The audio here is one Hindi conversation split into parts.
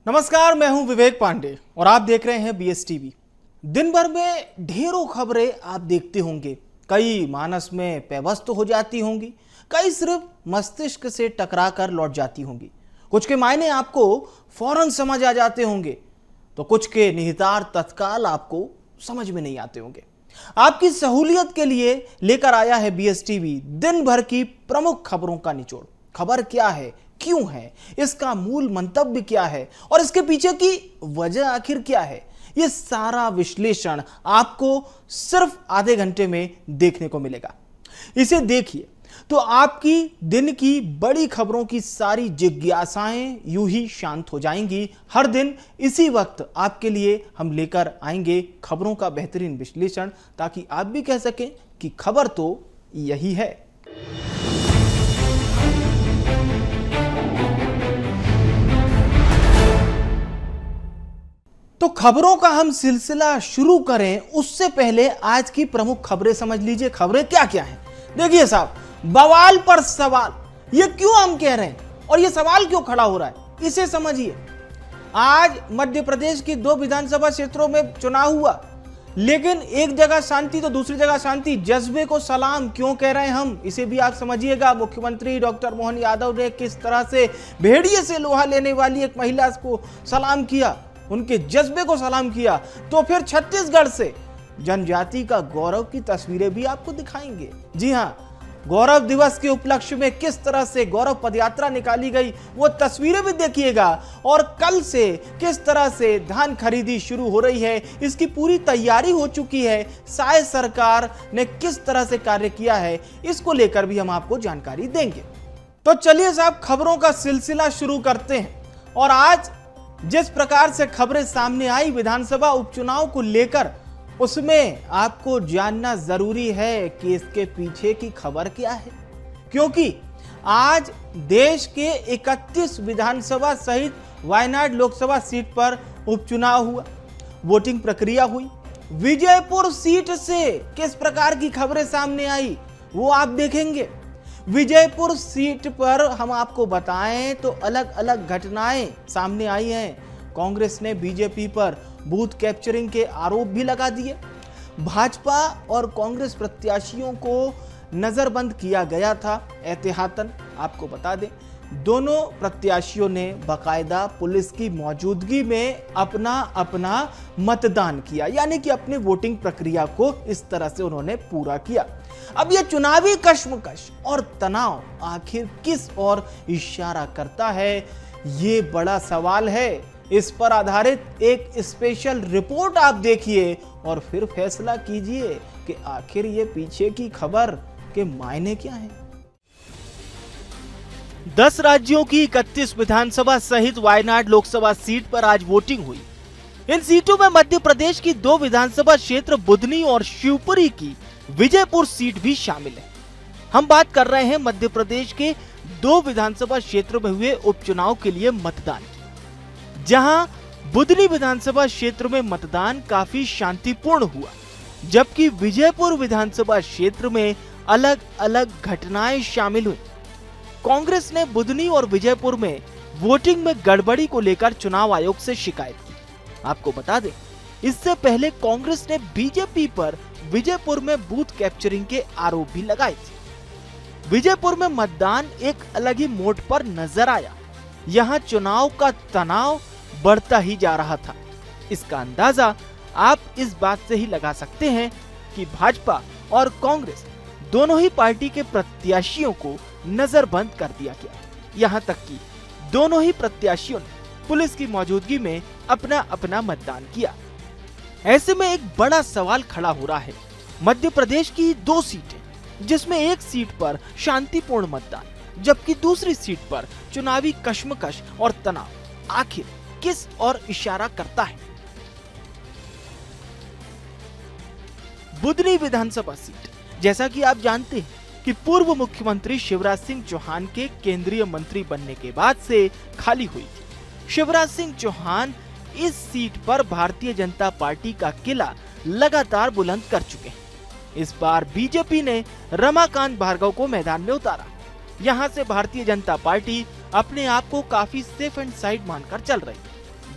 नमस्कार, मैं हूं विवेक पांडे और आप देख रहे हैं बीएस टीवी। दिन भर में ढेरों खबरें आप देखते होंगे। कई मानस में पेवस्त हो जाती होंगी, कई सिर्फ मस्तिष्क से टकरा कर लौट जाती होंगी। कुछ के मायने आपको फौरन समझ आ जाते होंगे तो कुछ के निहितार्थ तत्काल आपको समझ में नहीं आते होंगे। आपकी सहूलियत के लिए लेकर आया है बीएस टीवी दिन भर की प्रमुख खबरों का निचोड़। खबर क्या है, क्यों है, इसका मूल मंतव्य क्या है और इसके पीछे की वजह आखिर क्या है, यह सारा विश्लेषण आपको सिर्फ आधे घंटे में देखने को मिलेगा। इसे देखिए तो आपकी दिन की बड़ी खबरों की सारी जिज्ञासाएं यूं ही शांत हो जाएंगी। हर दिन इसी वक्त आपके लिए हम लेकर आएंगे खबरों का बेहतरीन विश्लेषण, ताकि आप भी कह सकें कि खबर तो यही है। तो खबरों का हम सिलसिला शुरू करें उससे पहले आज की प्रमुख खबरें समझ लीजिए। खबरें क्या क्या हैं? देखिए साहब, बवाल पर सवाल, ये क्यों हम कह रहे हैं और ये सवाल क्यों खड़ा हो रहा है, इसे समझिए। आज मध्य प्रदेश की 2 विधानसभा क्षेत्रों में चुनाव हुआ, लेकिन एक जगह शांति तो दूसरी जगह शांति। जज्बे को सलाम क्यों कह रहे हैं हम, इसे भी आप समझिएगा। मुख्यमंत्री डॉक्टर मोहन यादव ने किस तरह से भेड़िए से लोहा लेने वाली एक महिला को सलाम किया, उनके जज्बे को सलाम किया। तो फिर छत्तीसगढ़ से जनजाति का गौरव की तस्वीरें भी आपको दिखाएंगे। जी हां, गौरव दिवस के उपलक्ष्य में किस तरह से गौरव पदयात्रा निकाली गई वो तस्वीरें भी देखिएगा। और कल से किस तरह से धान खरीदी शुरू हो रही है, इसकी पूरी तैयारी हो चुकी है। साय सरकार ने किस तरह से कार्य किया है, इसको लेकर भी हम आपको जानकारी देंगे। तो चलिए साहब, खबरों का सिलसिला शुरू करते हैं। और आज जिस प्रकार से खबरें सामने आई विधानसभा उपचुनाव को लेकर, उसमें आपको जानना जरूरी है कि इसके पीछे की खबर क्या है। क्योंकि आज देश के 31 विधानसभा सहित वायनाड लोकसभा सीट पर उपचुनाव हुआ, वोटिंग प्रक्रिया हुई। विजयपुर सीट से किस प्रकार की खबरें सामने आई वो आप देखेंगे। विजयपुर सीट पर हम आपको बताएं तो अलग अलग घटनाएं सामने आई हैं। कांग्रेस ने बीजेपी पर बूथ कैप्चरिंग के आरोप भी लगा दिए। भाजपा और कांग्रेस प्रत्याशियों को नजरबंद किया गया था एहतियातन। आपको बता दें, दोनों प्रत्याशियों ने बाकायदा पुलिस की मौजूदगी में अपना अपना मतदान किया, यानी कि अपनी वोटिंग प्रक्रिया को इस तरह से उन्होंने पूरा किया। अब यह चुनावी कश्मकश और तनाव आखिर किस ओर इशारा करता है, ये बड़ा सवाल है। इस पर आधारित एक स्पेशल रिपोर्ट आप देखिए और फिर फैसला कीजिए कि आखिर ये पीछे की खबर के मायने क्या हैं। 10 राज्यों की 31 विधानसभा सहित वायनाड लोकसभा सीट पर आज वोटिंग हुई। इन सीटों में मध्य प्रदेश की 2 विधानसभा क्षेत्र बुधनी और शिवपुरी की विजयपुर सीट भी शामिल है। हम बात कर रहे हैं मध्य प्रदेश के 2 विधानसभा क्षेत्र में हुए उपचुनाव के लिए मतदान की, जहां बुधनी विधानसभा क्षेत्र में मतदान काफी शांतिपूर्ण हुआ, जबकि विजयपुर विधानसभा क्षेत्र में अलग अलग घटनाएं शामिल हुई। कांग्रेस ने बुधनी और विजयपुर में वोटिंग में गड़बड़ी को लेकर चुनाव आयोग से शिकायत की। आपको बता दें, इससे पहले कांग्रेस ने बीजेपी पर विजयपुर में बूथ कैप्चरिंग के आरोप भी लगाए थे। विजयपुर में मतदान एक अलग ही मोड पर नजर आया। यहां चुनाव का तनाव बढ़ता ही जा रहा था। इसका अंदाजा आप इस बात से ही लगा सकते हैं कि भाजपा और कांग्रेस दोनों ही पार्टी के प्रत्याशियों को नजरबंद कर दिया गया। यहां तक कि दोनों ही प्रत्याशियों ने पुलिस की मौजूदगी में अपना अपना मतदान किया। ऐसे में एक बड़ा सवाल खड़ा हो रहा है। मध्य प्रदेश की 2 सीटें, जिसमें एक सीट पर शांतिपूर्ण मतदान, जबकि दूसरी सीट पर चुनावी कश्मकश और तनाव, आखिर किस ओर इशारा करता है? बुधनी विधानसभा सीट, जैसा कि आप जानते हैं कि पूर्व मुख्यमंत्री शिवराज सिंह चौहान के केंद्रीय मंत्री बनने के बाद से खाली हुई थी। शिवराज सिंह चौहान इस सीट पर भारतीय जनता पार्टी का किला लगातार बुलंद कर चुके हैं। इस बार बीजेपी ने रमाकांत भार्गव को मैदान में उतारा। यहां से भारतीय जनता पार्टी अपने आप को काफी सेफ एंड साइड मानकर चल रही है।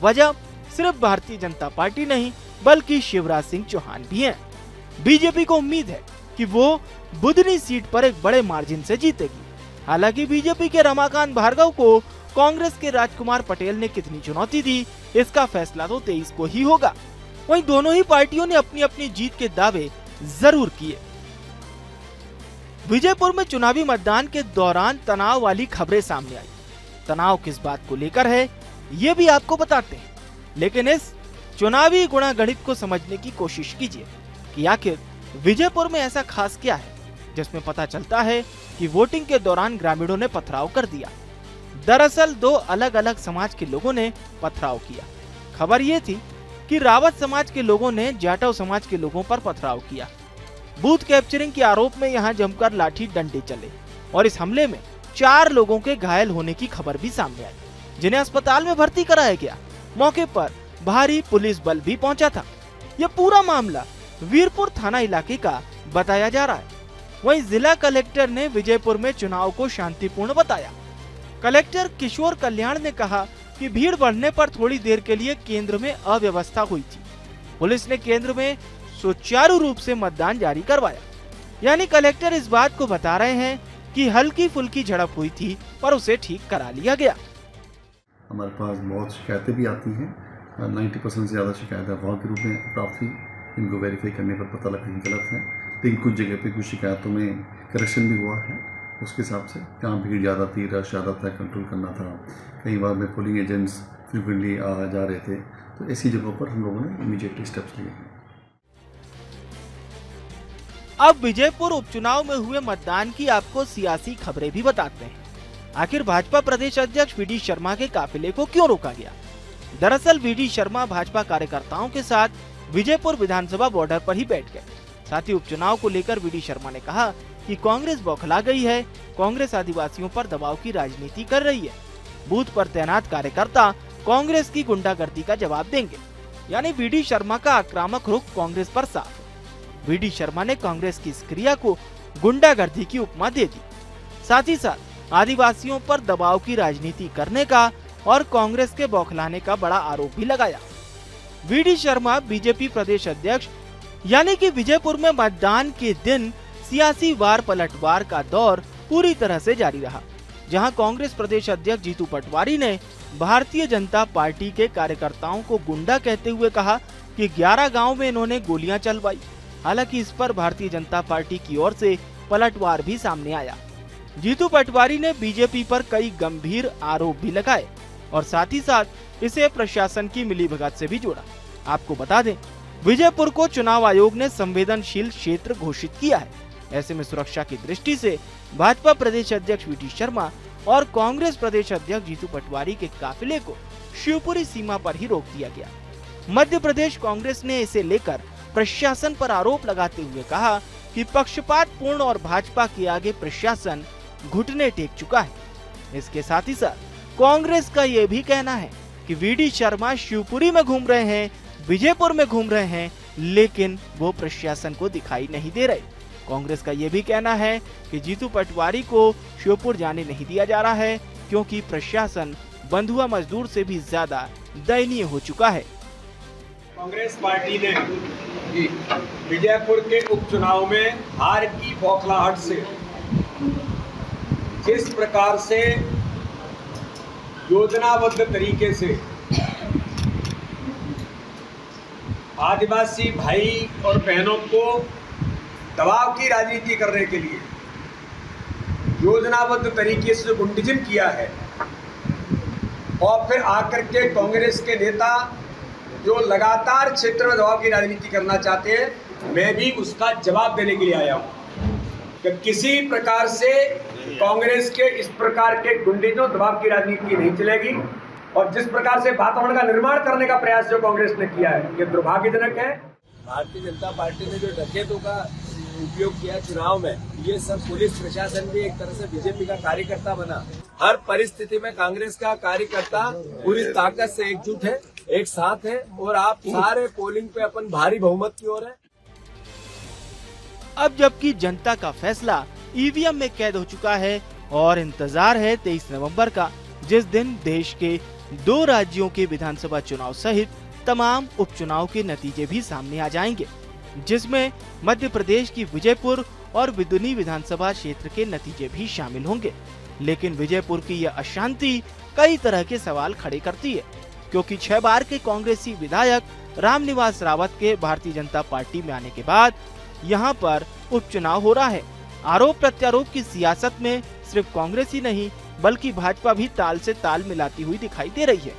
वजह सिर्फ भारतीय जनता पार्टी नहीं बल्कि शिवराज सिंह चौहान भी हैं। बीजेपी को उम्मीद है कि वो बुधनी सीट पर एक बड़े मार्जिन से जीतेगी। हालांकि बीजेपी के रमाकांत भार्गव को कांग्रेस के राजकुमार पटेल ने कितनी चुनौती दी, इसका फैसला तो 23 को ही होगा। वहीं दोनों ही पार्टियों ने अपनी अपनी जीत के दावे जरूर किए। विजयपुर में चुनावी मतदान के दौरान तनाव वाली खबरें सामने आई। तनाव किस बात को लेकर है ये भी आपको बताते हैं, लेकिन इस चुनावी गुणागणित को समझने की कोशिश कीजिए कि आखिर विजयपुर में ऐसा खास क्या है जिसमें पता चलता है कि वोटिंग के दौरान ग्रामीणों ने पथराव कर दिया। दरअसल दो अलग अलग समाज के लोगों ने पथराव किया। खबर ये थी कि रावत समाज के लोगों ने जाटव समाज के लोगों पर पथराव किया। बूथ कैप्चरिंग के आरोप में यहां जमकर लाठी डंडे चले और इस हमले में 4 लोगों के घायल होने की खबर भी सामने आई, जिन्हें अस्पताल में भर्ती कराया गया। मौके पर भारी पुलिस बल भी पहुंचा था। यह पूरा मामला वीरपुर थाना इलाके का बताया जा रहा है। वहीं जिला कलेक्टर ने विजयपुर में चुनाव को शांतिपूर्ण बताया। कलेक्टर किशोर कल्याण ने कहा कि भीड़ बढ़ने पर थोड़ी देर के लिए केंद्र में अव्यवस्था हुई थी। पुलिस ने केंद्र में सुचारू रूप से मतदान जारी करवाया। यानी कलेक्टर इस बात को बता रहे हैं कि हल्की फुल्की झड़प हुई थी पर उसे ठीक करा लिया गया। हमारे पास बहुत शिकायतें भी आती हैं, 90% से ज़्यादा शिकायतें अफवाह के रूप में प्राप्त हुई। इनको वेरीफाई करने पर पता लगा कि गलत है, लेकिन कुछ जगह पे कुछ शिकायतों में करेक्शन भी हुआ है। उसके हिसाब से कहाँ भीड़ ज़्यादा थी, रश ज़्यादा था, कंट्रोल करना था। कई बार में पोलिंग एजेंट्स फ्रिक्वेंटली आ जा रहे थे, तो ऐसी जगहों पर हम लोगों ने इमीडिएटली स्टेप्स लिए हैं। अब विजयपुर उपचुनाव में हुए मतदान की आपको सियासी खबरें भी बताते हैं। आखिर भाजपा प्रदेश अध्यक्ष वी डी शर्मा के काफिले को क्यों रोका गया? दरअसल वी डी शर्मा भाजपा कार्यकर्ताओं के साथ विजयपुर विधानसभा बॉर्डर पर ही बैठ गए। साथ ही उपचुनाव को लेकर वी डी शर्मा ने कहा कि कांग्रेस बौखला गई है, कांग्रेस आदिवासियों पर दबाव की राजनीति कर रही है। बूथ पर तैनात कार्यकर्ता कांग्रेस की गुंडागर्दी का जवाब देंगे। यानी वी डी शर्मा का आक्रामक रुख कांग्रेस पर साफ है। वी डी शर्मा ने कांग्रेस की इस क्रिया को गुंडागर्दी की उपमा दे दी। साथ ही साथ आदिवासियों पर दबाव की राजनीति करने का और कांग्रेस के बौखलाने का बड़ा आरोप भी लगाया। वी डी शर्मा बीजेपी प्रदेश अध्यक्ष यानी कि विजयपुर में मतदान के दिन सियासी वार पलटवार का दौर पूरी तरह से जारी रहा, जहां कांग्रेस प्रदेश अध्यक्ष जीतू पटवारी ने भारतीय जनता पार्टी के कार्यकर्ताओं को गुंडा कहते हुए कहा कि 11 गांव में इन्होंने गोलियां चलवाई। हालांकि इस पर भारतीय जनता पार्टी की ओर से पलटवार भी सामने आया। जीतू पटवारी ने बीजेपी पर कई गंभीर आरोप भी लगाए और साथ ही साथ इसे प्रशासन की मिलीभगत से भी जोड़ा। आपको बता दें, विजयपुर को चुनाव आयोग ने संवेदनशील क्षेत्र घोषित किया है। ऐसे में सुरक्षा की दृष्टि से भाजपा प्रदेश अध्यक्ष वी डी शर्मा और कांग्रेस प्रदेश अध्यक्ष जीतू पटवारी के काफिले को शिवपुरी सीमा पर ही रोक दिया गया। मध्य प्रदेश कांग्रेस ने इसे लेकर प्रशासन पर आरोप लगाते हुए कहा कि पक्षपात पूर्ण और भाजपा के आगे प्रशासन घुटने टेक चुका है। इसके साथ ही साथ कांग्रेस का ये भी कहना है कि वी डी शर्मा शिवपुरी में घूम रहे हैं, विजयपुर में घूम रहे हैं, लेकिन वो प्रशासन को दिखाई नहीं दे रहे। कांग्रेस का ये भी कहना है कि जीतू पटवारी को शिवपुर जाने नहीं दिया जा रहा है क्योंकि प्रशासन बंधुआ मजदूर से भी ज्यादा दयनीय हो चुका है। कांग्रेस पार्टी ने विजयपुर के उपचुनाव में हार की बौखलाहट से जिस प्रकार से योजनाबद्ध तरीके से आदिवासी भाई और बहनों को दबाव की राजनीति करने के लिए योजनाबद्ध तरीके से जो गुंडीज्म किया है और फिर आकर के कांग्रेस के नेता जो लगातार क्षेत्र में दबाव की राजनीति करना चाहते हैं, मैं भी उसका जवाब देने के लिए आया हूं कि किसी प्रकार से कांग्रेस के इस प्रकार के गुंडीज्म दबाव की राजनीति नहीं चलेगी। और जिस प्रकार से वातावरण का निर्माण करने का प्रयास जो कांग्रेस ने किया है, ये दुर्भाग्यजनक है। भारतीय जनता पार्टी ने जो डकैतों का उपयोग किया चुनाव में, ये सब पुलिस प्रशासन भी एक तरह से बीजेपी का कार्यकर्ता बना। हर परिस्थिति में कांग्रेस का कार्यकर्ता पूरी ताकत से एकजुट है, एक साथ है और आप सारे पोलिंग पे अपन भारी बहुमत की ओर है। अब जबकि जनता का फैसला ईवीएम में कैद हो चुका है और इंतजार है 23 नवंबर का, जिस दिन देश के 2 राज्यों के विधानसभा चुनाव सहित तमाम उपचुनाव के नतीजे भी सामने आ जाएंगे, जिसमें मध्य प्रदेश की विजयपुर और बिदुनी विधानसभा क्षेत्र के नतीजे भी शामिल होंगे। लेकिन विजयपुर की यह अशांति कई तरह के सवाल खड़े करती है, क्योंकि 6 बार के कांग्रेसी विधायक रामनिवास रावत के भारतीय जनता पार्टी में आने के बाद यहां पर उपचुनाव हो रहा है। आरोप प्रत्यारोप की सियासत में सिर्फ कांग्रेस ही नहीं बल्कि भाजपा भी ताल से ताल मिलाती हुई दिखाई दे रही है।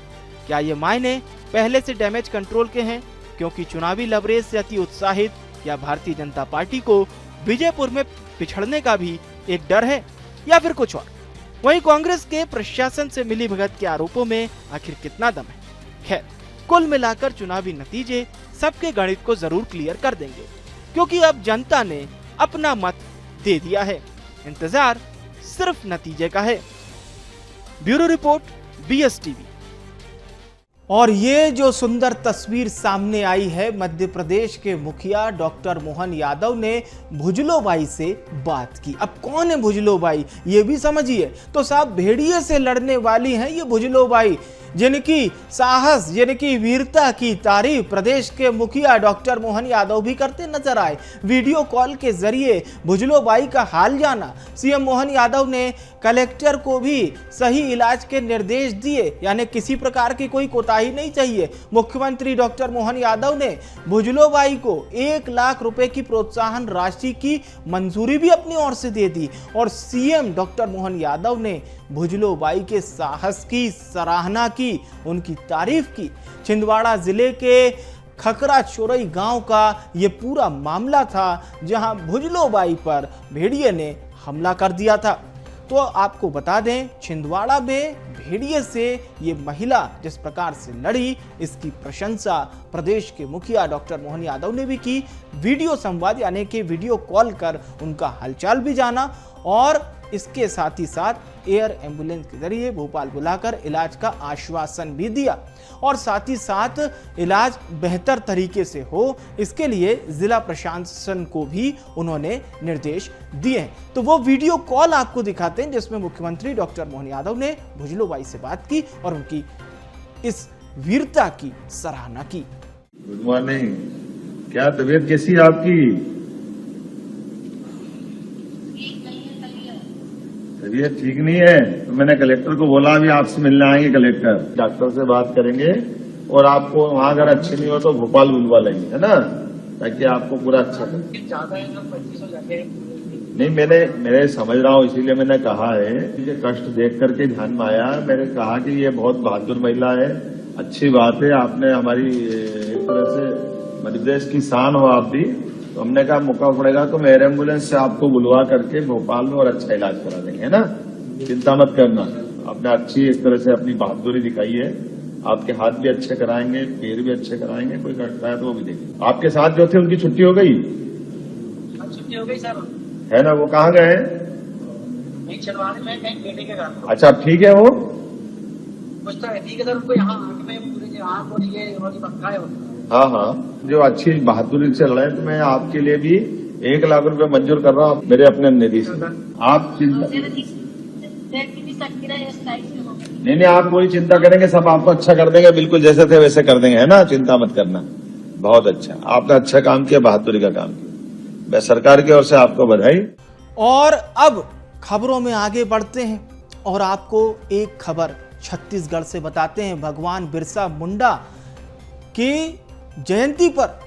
क्या ये मायने पहले से डैमेज कंट्रोल के हैं, क्योंकि चुनावी लवरेज से अति उत्साहित, या भारतीय जनता पार्टी को विजयपुर में पिछड़ने का भी एक डर है, या फिर कुछ और? वहीं कांग्रेस के प्रशासन से मिलीभगत के आरोपों में आखिर कितना दम है? खैर, कुल मिलाकर चुनावी नतीजे सबके गणित को जरूर क्लियर कर देंगे, क्योंकि अब जनता ने अपना मत दे दिया है। इंतजार सिर्फ नतीजे का है। Bureau report, BSTV। और ये जो सुंदर तस्वीर सामने आई है, मध्य प्रदेश के मुखिया डॉक्टर मोहन यादव ने भुजलो बाई से बात की। अब कौन है भुजलो बाई, ये भी समझिए। तो साहब, भेड़िए से लड़ने वाली हैं ये भुजलो बाई, जिनकी साहस, जिनकी वीरता की तारीफ प्रदेश के मुखिया डॉक्टर मोहन यादव भी करते नजर आए। वीडियो कॉल के जरिए भुजलो बाई का हाल जाना। सीएम मोहन यादव ने कलेक्टर को भी सही इलाज के निर्देश दिए, यानी किसी प्रकार की कोई कोताही नहीं चाहिए। मुख्यमंत्री डॉक्टर मोहन यादव ने भुजलो बाई को 1 लाख रुपए की प्रोत्साहन राशि की मंजूरी भी अपनी ओर से दे दी। और सीएम डॉक्टर मोहन यादव ने भुजलो बाई के साहस की सराहना की, उनकी तारीफ की। छिंदवाड़ा जिले के खकरा चोरई गांव का ये पूरा मामला था, जहां भुजलो बाई पर भेड़िए ने हमला कर दिया था। तो आपको बता दें, छिंदवाड़ा में भेड़िए से ये महिला जिस प्रकार से लड़ी, इसकी प्रशंसा प्रदेश के मुखिया डॉक्टर मोहन यादव ने भी की। वीडियो संवाद यानी कि वीडियो कॉल कर उनका हालचाल भी जाना, और इसके साथ ही साथ एयर एम्बुलेंस के जरिए भोपाल बुलाकर इलाज का आश्वासन भी दिया। और साथ ही साथ इलाज बेहतर तरीके से हो, इसके लिए जिला प्रशासन को भी उन्होंने निर्देश दिए हैं। तो वो वीडियो कॉल आपको दिखाते हैं, जिसमें मुख्यमंत्री डॉक्टर मोहन यादव ने भुजलो बाई से बात की और उनकी इस वीरता की सराहना की। गुड मॉर्निंग, क्या तबीयत कैसी है आपकी? तबीयत ठीक नहीं है तो मैंने कलेक्टर को बोला अभी आपसे मिलने आएंगे, कलेक्टर डॉक्टर से बात करेंगे और आपको वहां अगर अच्छी नहीं हो तो भोपाल बुलवा लेंगे, है ना, ताकि आपको पूरा अच्छा नहीं। मैंने समझ रहा हूँ, इसीलिए मैंने कहा है, मुझे कष्ट देख करके ध्यान में आया। मैंने कहा कि ये बहुत बहादुर महिला है, अच्छी बात है, आपने हमारी एक तरह से मध्य प्रदेश की शान हो आप भी। तो हमने कहा मौका पड़ेगा तो एयर एम्बुलेंस से आपको बुलवा करके भोपाल में और अच्छा इलाज करा देंगे, है ना, चिंता मत करना। आपने अच्छी एक तरह से अपनी बहादुरी दिखाई है, आपके हाथ भी अच्छे कराएंगे, पैर भी अच्छे कराएंगे, कोई कटता है तो वो भी देंगे। आपके साथ जो थे उनकी छुट्टी हो गई? छुट्टी हो गई सर, है ना, वो कहाँ गए? अच्छा, ठीक है, वो कुछ तो ठीक है सर, उनको यहाँ पूरे आँख और ये पक्का है। हाँ हाँ, जो अच्छी बहादुरी से लड़े, तो मैं आपके लिए भी 1 लाख रुपए मंजूर कर रहा हूँ मेरे अपने निधि से। आप चिंता नहीं, आप कोई चिंता करेंगे, सब आपको अच्छा कर देंगे, बिल्कुल जैसे थे वैसे कर देंगे, है ना, चिंता मत करना। बहुत अच्छा, आपने अच्छा काम किया, बहादुरी का काम किया। मैं सरकार की ओर से आपको बधाई। और अब खबरों में आगे बढ़ते हैं और आपको एक खबर छत्तीसगढ़ से बताते हैं। भगवान बिरसा मुंडा की जयंती पर,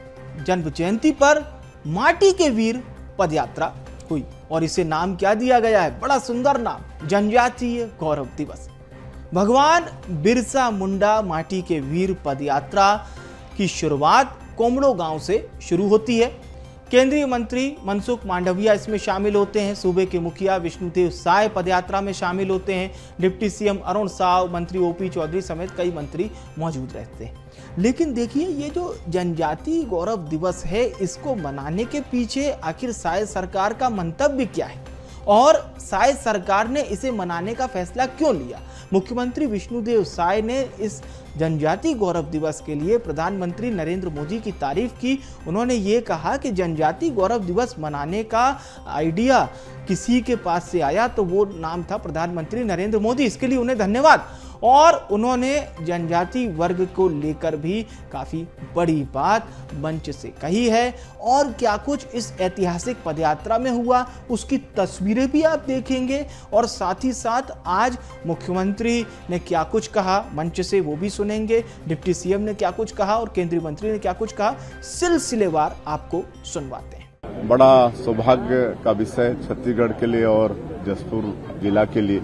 जन्म जयंती पर माटी के वीर पदयात्रा हुई और इसे नाम क्या दिया गया है? बड़ा सुंदर नाम, जनजातीय गौरव दिवस। भगवान बिरसा मुंडा माटी के वीर पदयात्रा की शुरुआत कोमड़ो गांव से शुरू होती है। केंद्रीय मंत्री मनसुख मांडविया इसमें शामिल होते हैं। सूबे के मुखिया विष्णुदेव साय पदयात्रा में शामिल होते हैं। डिप्टी सीएम अरुण साव, मंत्री ओपी चौधरी समेत कई मंत्री मौजूद रहते हैं। लेकिन देखिए, ये जो जनजातीय गौरव दिवस है, इसको मनाने के पीछे आखिर साय सरकार का मंतव्य क्या है और साय सरकार ने इसे मनाने का फैसला क्यों लिया? मुख्यमंत्री विष्णुदेव साय ने इस जनजातीय गौरव दिवस के लिए प्रधानमंत्री नरेंद्र मोदी की तारीफ की। उन्होंने ये कहा कि जनजातीय गौरव दिवस मनाने का आइडिया किसी के पास से आया तो वो नाम था प्रधानमंत्री नरेंद्र मोदी, इसके लिए उन्हें धन्यवाद। और उन्होंने जनजाति वर्ग को लेकर भी काफी बड़ी बात मंच से कही है। और क्या कुछ इस ऐतिहासिक पदयात्रा में हुआ उसकी तस्वीरें भी आप देखेंगे, और साथ ही साथ आज मुख्यमंत्री ने क्या कुछ कहा मंच से वो भी सुनेंगे, डिप्टी सीएम ने क्या कुछ कहा और केंद्रीय मंत्री ने क्या कुछ कहा, सिलसिलेवार आपको सुनवाते हैं। बड़ा सौभाग्य का विषय छत्तीसगढ़ के लिए और जसपुर जिला के लिए,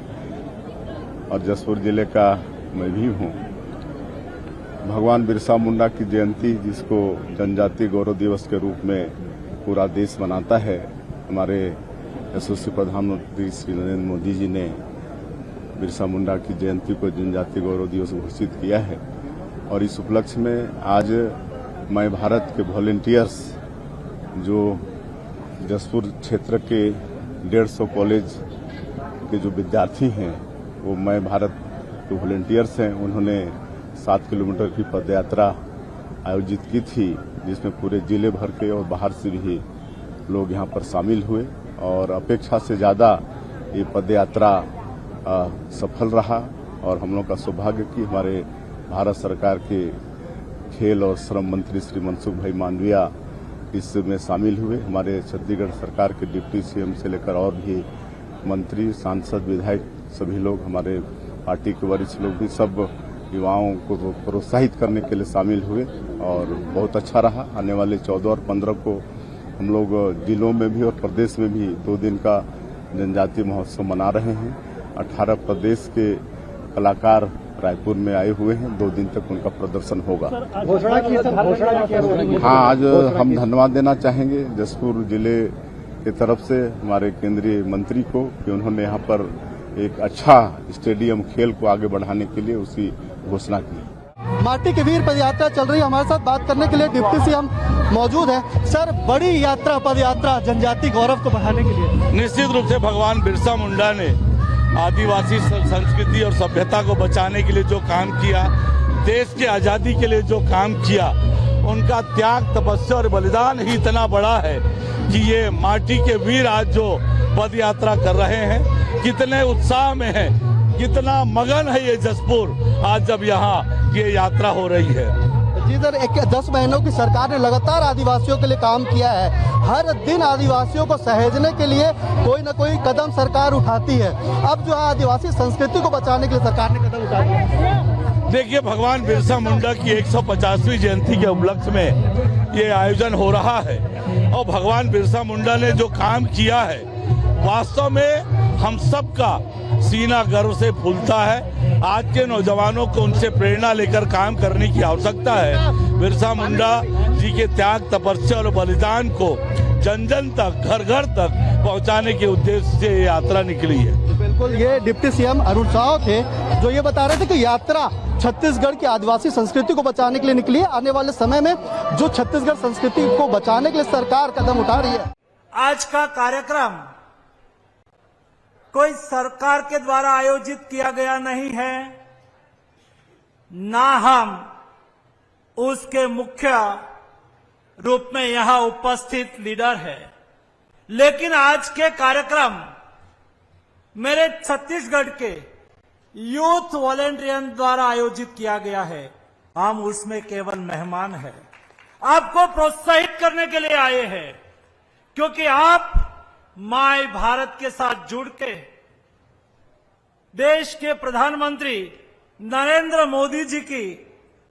और जसपुर जिले का मैं भी हूँ। भगवान बिरसा मुंडा की जयंती, जिसको जनजातीय गौरव दिवस के रूप में पूरा देश मनाता है, हमारे यशस्वी प्रधानमंत्री श्री नरेंद्र मोदी जी ने बिरसा मुंडा की जयंती को जनजातीय गौरव दिवस घोषित किया है। और इस उपलक्ष्य में आज मैं भारत के वॉलंटियर्स, जो जसपुर क्षेत्र के 150 कॉलेज के जो विद्यार्थी हैं, वो मैं भारत के वॉलंटियर्स हैं, उन्होंने 7 किलोमीटर की पदयात्रा आयोजित की थी, जिसमें पूरे जिले भर के और बाहर से भी लोग यहाँ पर शामिल हुए। और अपेक्षा से ज़्यादा ये पदयात्रा सफल रहा। और हम लोग का सौभाग्य कि हमारे भारत सरकार के खेल और श्रम मंत्री श्री मनसुख भाई मांडविया इसमें शामिल हुए। हमारे छत्तीसगढ़ सरकार के डिप्टी सीएम से लेकर और भी मंत्री, सांसद, विधायक सभी लोग, हमारे पार्टी के वरिष्ठ लोग भी सब युवाओं को प्रोत्साहित करने के लिए शामिल हुए और बहुत अच्छा रहा। आने वाले 14 और 15 को हम लोग जिलों में भी और प्रदेश में भी 2 दिन का जनजातीय महोत्सव मना रहे हैं। 18 प्रदेश के कलाकार रायपुर में आए हुए हैं, 2 दिन तक उनका प्रदर्शन होगा। हाँ, आज हम धन्यवाद देना चाहेंगे जसपुर जिले की तरफ से हमारे केंद्रीय मंत्री को कि उन्होंने यहाँ पर एक अच्छा स्टेडियम खेल को आगे बढ़ाने के लिए उसकी घोषणा की। माटी के वीर पदयात्रा चल रही है। हमारे साथ बात करने के लिए डिप्टी सीएम मौजूद है। सर, बड़ी यात्रा, पदयात्रा जनजातीय गौरव को बढ़ाने के लिए निश्चित रूप से भगवान बिरसा मुंडा ने आदिवासी संस्कृति और सभ्यता को बचाने के लिए जो काम किया, देश के आजादी के लिए जो काम किया, उनका त्याग, तपस्या और बलिदान ही इतना बड़ा है कि ये माटी के वीर आज जो पद यात्रा कर रहे हैं, कितने उत्साह में है, कितना मगन है ये जसपुर आज जब यहाँ ये यात्रा हो रही है। जी सर, 10 महीनों की सरकार ने लगातार आदिवासियों के लिए काम किया है। हर दिन आदिवासियों को सहेजने के लिए कोई न कोई कदम सरकार उठाती है। अब जो आदिवासी संस्कृति को बचाने के लिए सरकार ने कदम उठाया। देखिए, भगवान बिरसा मुंडा की 150वीं जयंती के उपलक्ष्य में ये आयोजन हो रहा है और भगवान बिरसा मुंडा ने जो काम किया है, वास्तव में हम सबका सीना गर्व से फूलता है। आज के नौजवानों को उनसे प्रेरणा लेकर काम करने की आवश्यकता है। बिरसा मुंडा जी के त्याग, तपस्या और बलिदान को जन जन तक, घर घर तक पहुंचाने के उद्देश्य से ये यात्रा निकली है। बिल्कुल, ये डिप्टी सीएम अरुण साव थे जो ये बता रहे थे कि यात्रा छत्तीसगढ़ की आदिवासी संस्कृति को बचाने के लिए निकली है। आने वाले समय में जो छत्तीसगढ़ संस्कृति को बचाने के लिए सरकार कदम उठा रही है। आज का कार्यक्रम कोई सरकार के द्वारा आयोजित किया गया नहीं है, ना हम उसके मुख्य रूप में यहां उपस्थित लीडर है, लेकिन आज के कार्यक्रम मेरे छत्तीसगढ़ के यूथ वॉलंटियर्स द्वारा आयोजित किया गया है। हम उसमें केवल मेहमान हैं, आपको प्रोत्साहित करने के लिए आए हैं, क्योंकि आप माय भारत के साथ जुड़ के देश के प्रधानमंत्री नरेंद्र मोदी जी की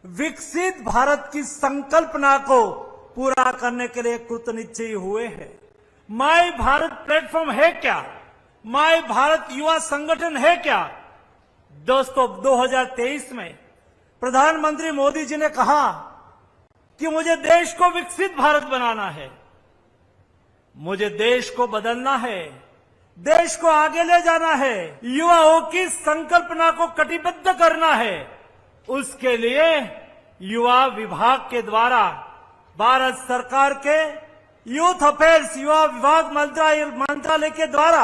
विकसित भारत की संकल्पना को पूरा करने के लिए कृतनिश्चयी हुए हैं। माय भारत प्लेटफॉर्म है क्या? माय भारत युवा संगठन है क्या? दोस्तों, 2023 में प्रधानमंत्री मोदी जी ने कहा कि मुझे देश को विकसित भारत बनाना है, मुझे देश को बदलना है, देश को आगे ले जाना है, युवाओं की संकल्पना को कटिबद्ध करना है। उसके लिए युवा विभाग के द्वारा भारत सरकार के यूथ अफेयर्स युवा विभाग मंत्रालय के द्वारा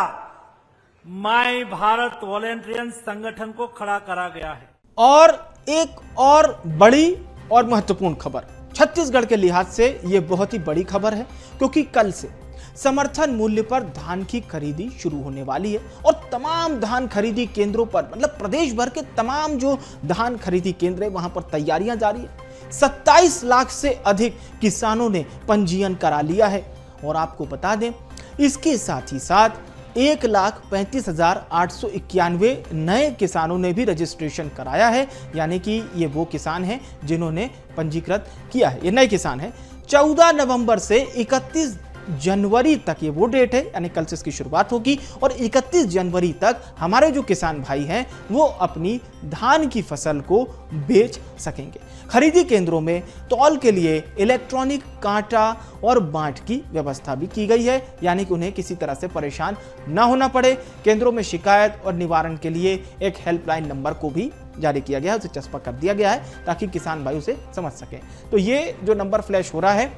माय भारत वॉलंटियर्स संगठन को खड़ा करा गया है। और एक और बड़ी और महत्वपूर्ण खबर, छत्तीसगढ़ के लिहाज से यह बहुत ही बड़ी खबर है, क्योंकि कल से समर्थन मूल्य पर धान की खरीदी शुरू होने वाली है और तमाम धान खरीदी केंद्रों पर, मतलब प्रदेश भर के तमाम जो धान खरीदी केंद्र है वहां पर तैयारियां जारी है। 27 लाख से अधिक किसानों ने पंजीयन करा लिया है और आपको बता दें इसके साथ ही साथ 1,35,891 नए किसानों ने भी रजिस्ट्रेशन कराया है, यानी कि ये वो किसान हैं जिन्होंने पंजीकृत किया है, ये नए किसान हैं। 14 नवंबर से 31 जनवरी तक ये वो डेट है, यानी कल से इसकी शुरुआत होगी और 31 जनवरी तक हमारे जो किसान भाई हैं वो अपनी धान की फसल को बेच सकेंगे। खरीदी केंद्रों में तौल के लिए इलेक्ट्रॉनिक कांटा और बांट की व्यवस्था भी की गई है, यानी कि उन्हें किसी तरह से परेशान न होना पड़े। केंद्रों में शिकायत और निवारण के लिए एक हेल्पलाइन नंबर को भी जारी किया गया है, उसे चस्पा कर दिया गया है ताकि किसान भाई उसे समझ सकें। तो ये जो नंबर फ्लैश हो रहा है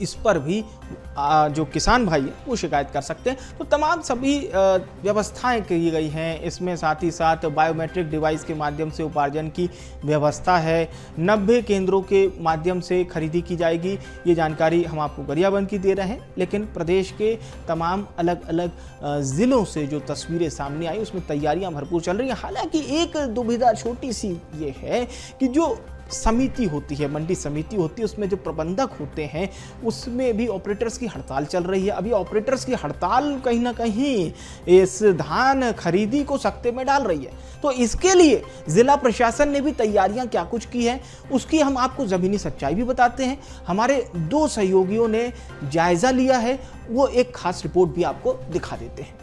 इस पर भी जो किसान भाई हैं वो शिकायत कर सकते हैं। तो तमाम सभी व्यवस्थाएं की गई हैं इसमें, साथ ही साथ बायोमेट्रिक डिवाइस के माध्यम से उपार्जन की व्यवस्था है। 90 केंद्रों के माध्यम से खरीदी की जाएगी, ये जानकारी हम आपको गरियाबंद की दे रहे हैं। लेकिन प्रदेश के तमाम अलग अलग ज़िलों से जो तस्वीरें सामने आई उसमें तैयारियां भरपूर चल रही हैं। हालांकि एक दुविधा छोटी सी ये है कि जो समिति होती है, मंडी समिति होती है, उसमें जो प्रबंधक होते हैं उसमें भी ऑपरेटर्स की हड़ताल चल रही है। अभी ऑपरेटर्स की हड़ताल कहीं ना कहीं इस धान खरीदी को सकते में डाल रही है। तो इसके लिए जिला प्रशासन ने भी तैयारियां क्या कुछ की है उसकी हम आपको ज़मीनी सच्चाई भी बताते हैं। हमारे 2 सहयोगियों ने जायजा लिया है, वो एक खास रिपोर्ट भी आपको दिखा देते हैं।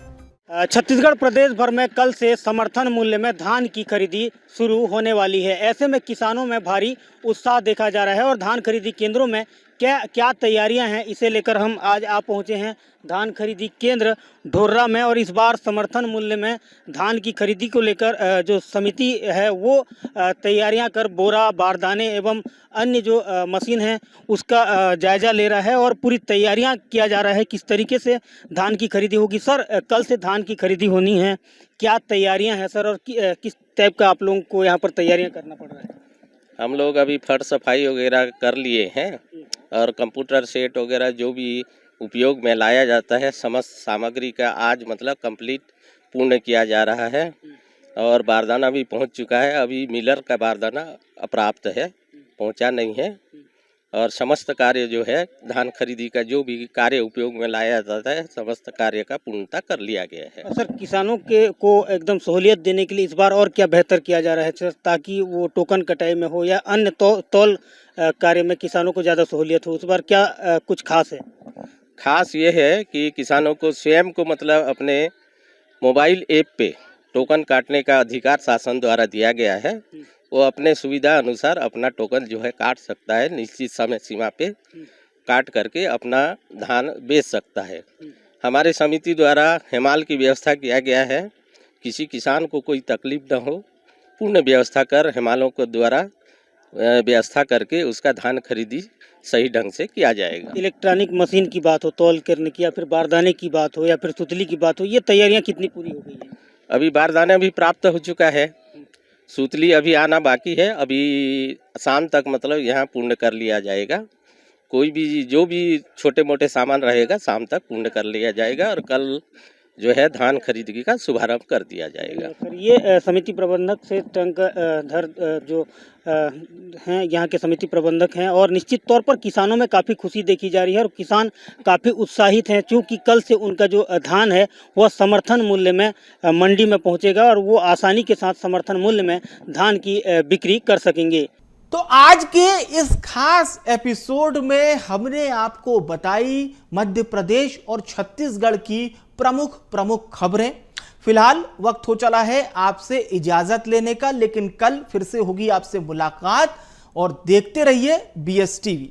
छत्तीसगढ़ प्रदेश भर में कल से समर्थन मूल्य में धान की खरीदी शुरू होने वाली है। ऐसे में किसानों में भारी उत्साह देखा जा रहा है और धान खरीदी केंद्रों में क्या तैयारियां हैं इसे लेकर हम आज आ पहुंचे हैं धान खरीदी केंद्र ढोर्रा में। और इस बार समर्थन मूल्य में धान की खरीदी को लेकर जो समिति है वो तैयारियां कर बोरा, बारदाने एवं अन्य जो मशीन है उसका जायजा ले रहा है और पूरी तैयारियां किया जा रहा है किस तरीके से धान की खरीदी होगी। सर, कल से धान की खरीदी होनी है, क्या तैयारियां हैं सर और किस टाइप का आप लोगों को यहाँ पर तैयारियां करना पड़ रहा है? हम लोग अभी फर्श सफाई वगैरह कर लिए हैं और कंप्यूटर सेट वगैरह जो भी उपयोग में लाया जाता है समस्त सामग्री का आज मतलब कंप्लीट पूर्ण किया जा रहा है और बारदाना भी पहुंच चुका है। अभी मिलर का बारदाना अप्राप्त है, पहुंचा नहीं है और समस्त कार्य जो है धान खरीदी का जो भी कार्य उपयोग में लाया जाता है समस्त कार्य का पूर्णता कर लिया गया है। सर, किसानों को एकदम सहूलियत देने के लिए इस बार और क्या बेहतर किया जा रहा है सर, ताकि वो टोकन कटाई में हो या अन्य तौल कार्य में किसानों को ज़्यादा सहूलियत हो? इस बार क्या कुछ खास है? खास ये है कि किसानों को स्वयं को मतलब अपने मोबाइल ऐप पे टोकन काटने का अधिकार शासन द्वारा दिया गया है। वो अपने सुविधा अनुसार अपना टोकन जो है काट सकता है, निश्चित समय सीमा पे काट करके अपना धान बेच सकता है। हमारे समिति द्वारा हेमाल की व्यवस्था किया गया है, किसी किसान को कोई तकलीफ न हो, पूर्ण व्यवस्था कर हेमालों को द्वारा व्यवस्था करके उसका धान खरीदी सही ढंग से किया जाएगा। इलेक्ट्रॉनिक मशीन की बात हो, तौल करने की, या फिर बारदाने की बात हो या फिर सुतली की बात हो, ये तैयारियां कितनी पूरी हो गई है? अभी बारदाना भी प्राप्त हो चुका है, सूतली अभी आना बाकी है, अभी शाम तक मतलब यहाँ पूर्ण कर लिया जाएगा। कोई भी जो भी छोटे मोटे सामान रहेगा शाम तक पूर्ण कर लिया जाएगा और कल जो है धान खरीदी का शुभारंभ कर दिया जाएगा। सर, ये समिति प्रबंधक से टंकधर जो हैं यहाँ के समिति प्रबंधक हैं और निश्चित तौर पर किसानों में काफ़ी खुशी देखी जा रही है और किसान काफ़ी उत्साहित हैं क्योंकि कल से उनका जो धान है वह समर्थन मूल्य में मंडी में पहुँचेगा और वो आसानी के साथ समर्थन मूल्य में धान की बिक्री कर सकेंगे। तो आज के इस खास एपिसोड में हमने आपको बताई मध्य प्रदेश और छत्तीसगढ़ की प्रमुख खबरें। फिलहाल वक्त हो चला है आपसे इजाजत लेने का, लेकिन कल फिर से होगी आपसे मुलाकात और देखते रहिए BS TV।